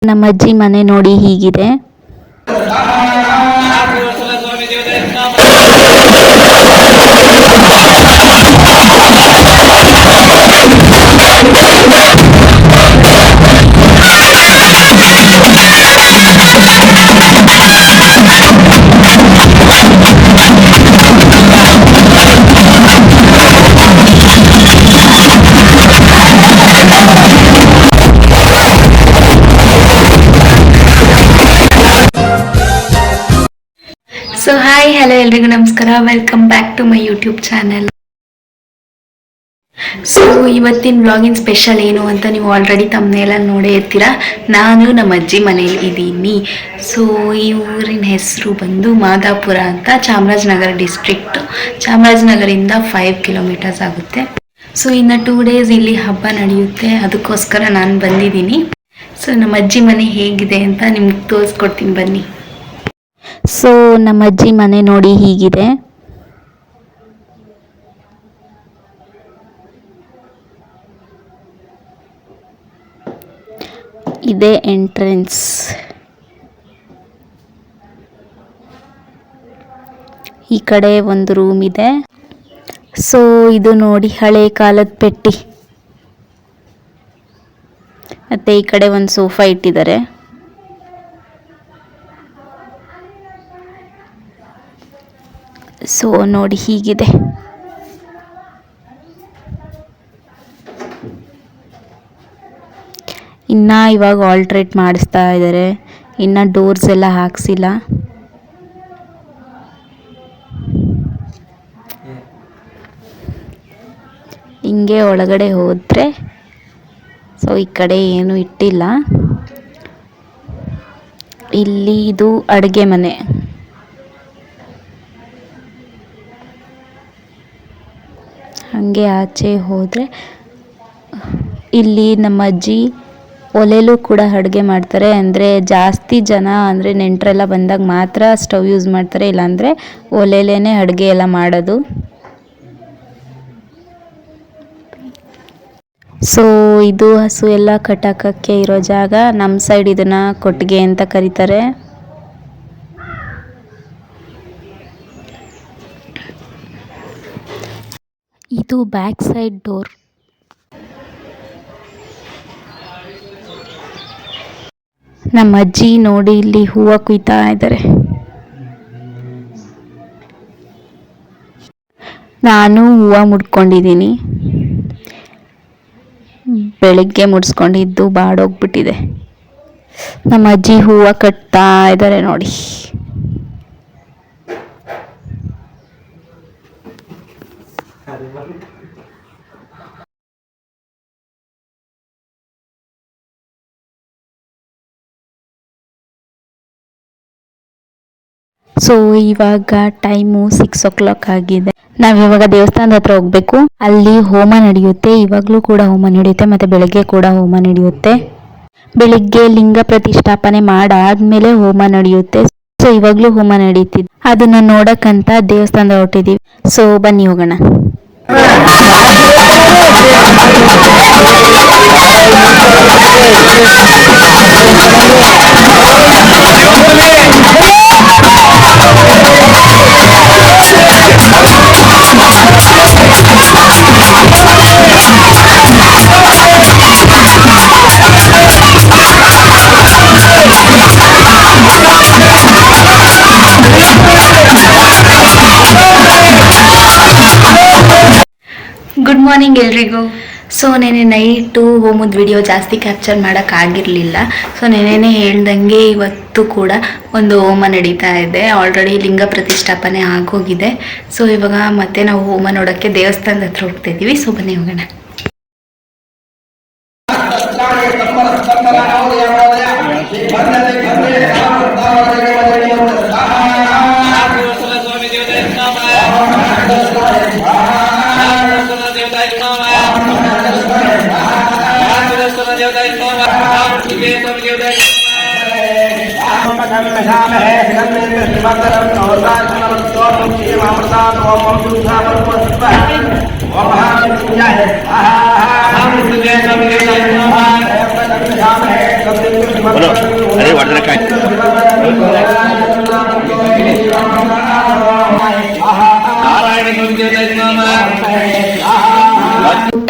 ನಮ್ಮ ಅಜ್ಜಿ ಮನೆ ನೋಡಿ ಹೀಗಿದೆ. ಸೊ ಹಾಯ್ ಹಲೋ ಎಲ್ರಿಗೂ ನಮಸ್ಕಾರ, welcome back to my YouTube channel. So ಇವತ್ತಿನ ವ್ಲಾಗಿನ್ ಸ್ಪೆಷಲ್ ಏನು ಅಂತ ನೀವು ಆಲ್ರೆಡಿ ತಮ್ಮನೇಲಲ್ಲಿ ನೋಡೇ ಇರ್ತೀರಾ. ನಾನು ನಮ್ಮ ಅಜ್ಜಿ ಮನೇಲಿ ಇದ್ದೀನಿ. ಸೊ ಈ ಊರಿನ ಹೆಸರು ಬಂದು ಮಾದಾಪುರ ಅಂತ, ಚಾಮರಾಜನಗರ ಡಿಸ್ಟ್ರಿಕ್ಟ್. ಚಾಮರಾಜನಗರಿಂದ 5 ಕಿಲೋಮೀಟರ್ಸ್ ಆಗುತ್ತೆ. ಸೊ ಇನ್ನು 2 ಡೇಸ್ ಇಲ್ಲಿ ಹಬ್ಬ ನಡೆಯುತ್ತೆ, ಅದಕ್ಕೋಸ್ಕರ ನಾನು ಬಂದಿದ್ದೀನಿ. ಸೊ ನಮ್ಮ ಅಜ್ಜಿ ಮನೆ ಹೇಗಿದೆ ಅಂತ ನಿಮ್ಗೆ ತೋರಿಸ್ಕೊಡ್ತೀನಿ ಬನ್ನಿ. ಸೊ ನಮ್ಮ ಅಜ್ಜಿ ಮನೆ ನೋಡಿ ಹೀಗಿದೆ. ಇದೇ ಎಂಟ್ರೆನ್ಸ್. ಈ ಕಡೆ ಒಂದು ರೂಮ್ ಇದೆ. ಸೊ ಇದು ನೋಡಿ ಹಳೆ ಕಾಲದ ಪೆಟ್ಟಿ. ಮತ್ತೆ ಈ ಕಡೆ ಒಂದು ಸೋಫಾ ಇಟ್ಟಿದ್ದಾರೆ. ಸೊ ನೋಡಿ ಹೀಗಿದೆ. ಇನ್ನು ಇವಾಗ ಆಲ್ಟ್ರೇಟ್ ಮಾಡಿಸ್ತಾ ಇದ್ದಾರೆ, ಇನ್ನು ಡೋರ್ಸ್ ಎಲ್ಲ ಹಾಕ್ಸಿಲ್ಲ. ಹಿಂಗೆ ಒಳಗಡೆ ಹೋದರೆ ಸೊ ಈ ಕಡೆ ಏನು ಇಟ್ಟಿಲ್ಲ. ಇಲ್ಲಿ ಇದು ಅಡುಗೆ ಮನೆ. ಹಾಗೆ ಆಚೆ ಹೋದರೆ ಇಲ್ಲಿ ನಮ್ಮ ಅಜ್ಜಿ ಒಲೆಲೂ ಕೂಡ ಅಡುಗೆ ಮಾಡ್ತಾರೆ. ಅಂದರೆ ಜಾಸ್ತಿ ಜನ ಅಂದರೆ ನೆಂಟರೆಲ್ಲ ಬಂದಾಗ ಮಾತ್ರ ಸ್ಟವ್ ಯೂಸ್ ಮಾಡ್ತಾರೆ, ಇಲ್ಲಾಂದರೆ ಒಲೆಲೇ ಅಡುಗೆ ಎಲ್ಲ ಮಾಡೋದು. ಸೊ ಇದು ಹಸು ಎಲ್ಲ ಕಟ್ಟಾಕಕ್ಕೆ ಇರೋ ಜಾಗ. ನಮ್ಮ ಸೈಡ್ ಇದನ್ನು ಕೊಟ್ಟಿಗೆ ಅಂತ ಕರೀತಾರೆ. ಇದು ಬ್ಯಾಕ್ ಸೈಡ್ ಡೋರ್. ನಮ್ಮ ಅಜ್ಜಿ ನೋಡಿ ಇಲ್ಲಿ ಹೂವು ಕುಯ್ತಾ ಇದ್ದಾರೆ. ನಾನು ಹೂವು ಮುಡ್ಕೊಂಡಿದ್ದೀನಿ. ಬೆಳಿಗ್ಗೆ ಮುಡಿಸ್ಕೊಂಡಿದ್ದು ಬಾಡೋಗ್ಬಿಟ್ಟಿದೆ. ನಮ್ಮ ಅಜ್ಜಿ ಹೂವು ಕಟ್ತಾ ಇದ್ದಾರೆ ನೋಡಿ. ಸೊ ಇವಾಗ ಟೈಮು 6 o'clock ಆಗಿದೆ. ನಾವಿವಾಗ ದೇವಸ್ಥಾನದ ಹತ್ರ ಹೋಗ್ಬೇಕು. ಅಲ್ಲಿ ಹೋಮ ನಡೆಯುತ್ತೆ. ಇವಾಗಲೂ ಕೂಡ ಹೋಮ ನಡೆಯುತ್ತೆ, ಮತ್ತು ಬೆಳಗ್ಗೆ ಕೂಡ ಹೋಮ ನಡೆಯುತ್ತೆ. ಬೆಳಿಗ್ಗೆ ಲಿಂಗ ಪ್ರತಿಷ್ಠಾಪನೆ ಮಾಡಾದ್ಮೇಲೆ ಹೋಮ ನಡೆಯುತ್ತೆ. ಸೊ ಇವಾಗಲೂ ಹೋಮ ನಡೀತಿದೆ. ಅದನ್ನ ನೋಡಕ್ಕಂತ ದೇವಸ್ಥಾನದ ಹೊರಟಿದ್ದೀವಿ. ಸೊ ಬನ್ನಿ ಹೋಗೋಣ. ಗುಡ್ ಮಾರ್ನಿಂಗ್ ಎಲ್ರಿಗೂ. ಸೊ ನೆನೆ ನೈಟು ಹೋಮದ ವಿಡಿಯೋ ಜಾಸ್ತಿ ಕ್ಯಾಪ್ಚರ್ ಮಾಡೋಕ್ಕಾಗಿರಲಿಲ್ಲ. ಸೊ ನೆನೆ ಹೇಳ್ದಂಗೆ ಇವತ್ತು ಕೂಡ ಒಂದು ಹೋಮ ನಡೀತಾ ಇದೆ. ಆಲ್ರೆಡಿ ಲಿಂಗ ಪ್ರತಿಷ್ಠಾಪನೆ ಆಗೋಗಿದೆ. ಸೊ ಇವಾಗ ಮತ್ತೆ ನಾವು ಹೋಮ ನೋಡೋಕ್ಕೆ ದೇವಸ್ಥಾನದ ಹತ್ರ ಹೋಗ್ತಾ ಇದ್ದೀವಿ. ಸೊ ಬನ್ನಿ ಹೋಗೋಣ. अरे वर्धन काय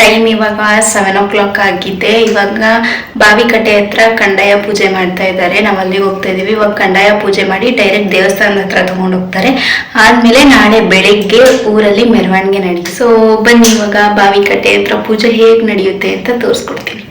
ಟೈಮ್ ಇವಾಗ 7 o'clock ಆಗಿದೆ. ಇವಾಗ ಬಾವಿಕಟ್ಟೆ ಹತ್ರ ಕಂದಾಯ ಪೂಜೆ ಮಾಡ್ತಾ ಇದ್ದಾರೆ. ನಾವು ಅಲ್ಲಿಗೆ ಹೋಗ್ತಾ ಇದೀವಿ. ಇವಾಗ ಕಂದಾಯ ಪೂಜೆ ಮಾಡಿ ಡೈರೆಕ್ಟ್ ದೇವಸ್ಥಾನದ ಹತ್ರ ತಗೊಂಡು ಹೋಗ್ತಾರೆ. ಆದ್ಮೇಲೆ ನಾಳೆ ಬೆಳಿಗ್ಗೆ ಊರಲ್ಲಿ ಮೆರವಣಿಗೆ ನಡೆಯುತ್ತೆ. ಸೊ ಬನ್ನಿ ಇವಾಗ ಬಾವಿಕಟ್ಟೆ ಹತ್ರ ಪೂಜೆ ಹೇಗೆ ನಡೆಯುತ್ತೆ ಅಂತ ತೋರಿಸ್ಕೊಡ್ತೀನಿ.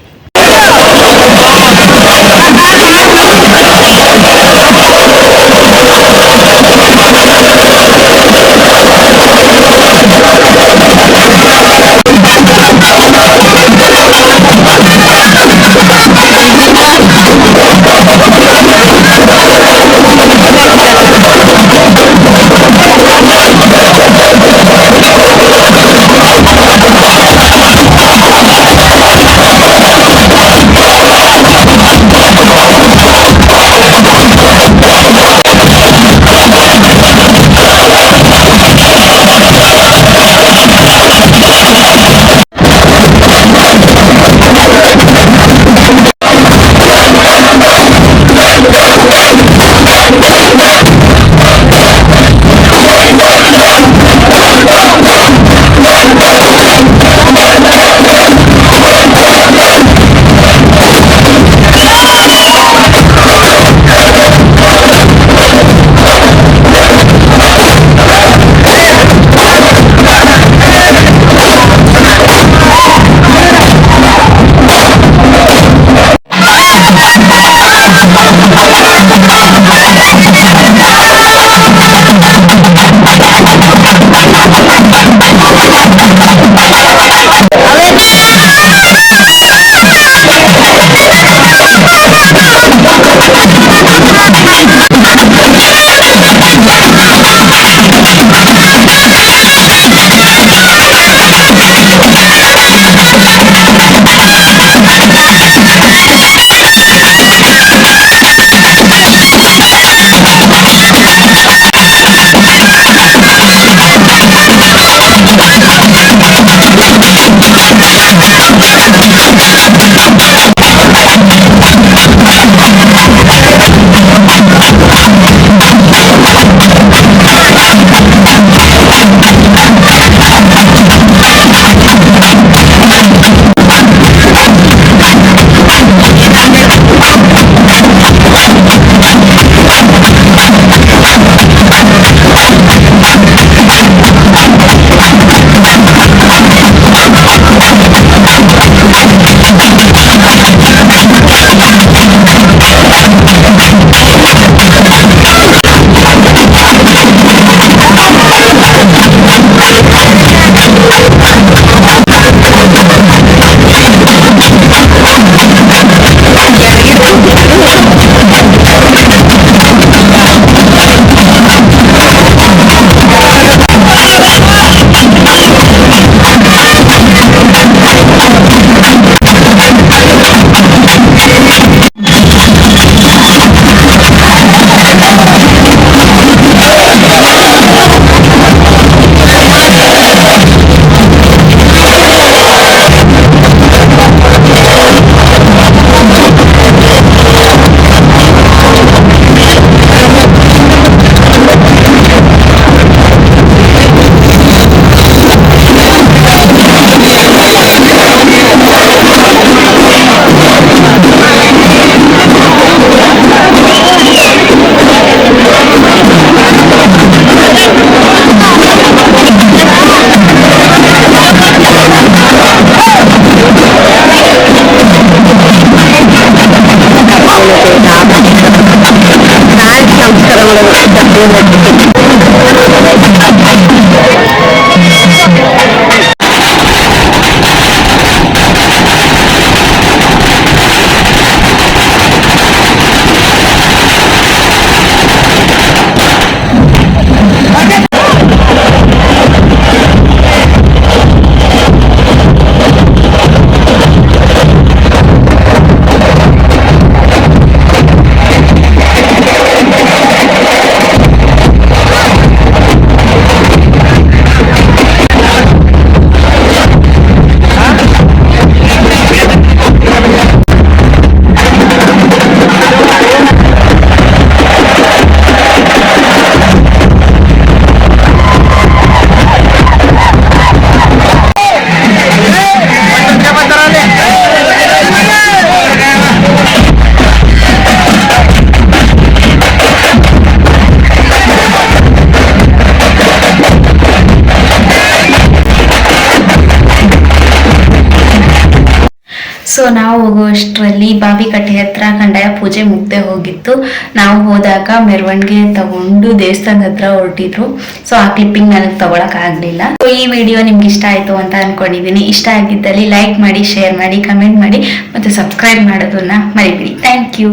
ಸೊ ನಾವು ಹೋಗುವಷ್ಟರಲ್ಲಿ ಬಾವಿಕಟ್ಟೆ ಹತ್ರ ಕಂದಾಯ ಪೂಜೆ ಮುಗ್ದೆ ಹೋಗಿತ್ತು. ನಾವು ಹೋದಾಗ ಮೆರವಣಿಗೆ ತಗೊಂಡು ದೇವಸ್ಥಾನದ ಹತ್ರ ಹೊರಟಿದ್ರು. ಸೊ ಆ ಕ್ಲಿಪ್ಪಿಂಗ್ ನನಗೆ ತಗೊಳಕ್ ಆಗ್ಲಿಲ್ಲ. ಸೊ ಈ ವಿಡಿಯೋ ನಿಮ್ಗೆ ಇಷ್ಟ ಆಯ್ತು ಅಂತ ಅನ್ಕೊಂಡಿದೀನಿ. ಇಷ್ಟ ಆಗಿದ್ದಲ್ಲಿ ಲೈಕ್ ಮಾಡಿ, ಶೇರ್ ಮಾಡಿ, ಕಮೆಂಟ್ ಮಾಡಿ ಮತ್ತೆ ಸಬ್ಸ್ಕ್ರೈಬ್ ಮಾಡೋದನ್ನ ಮರಿಬೇಡಿ. Thank you.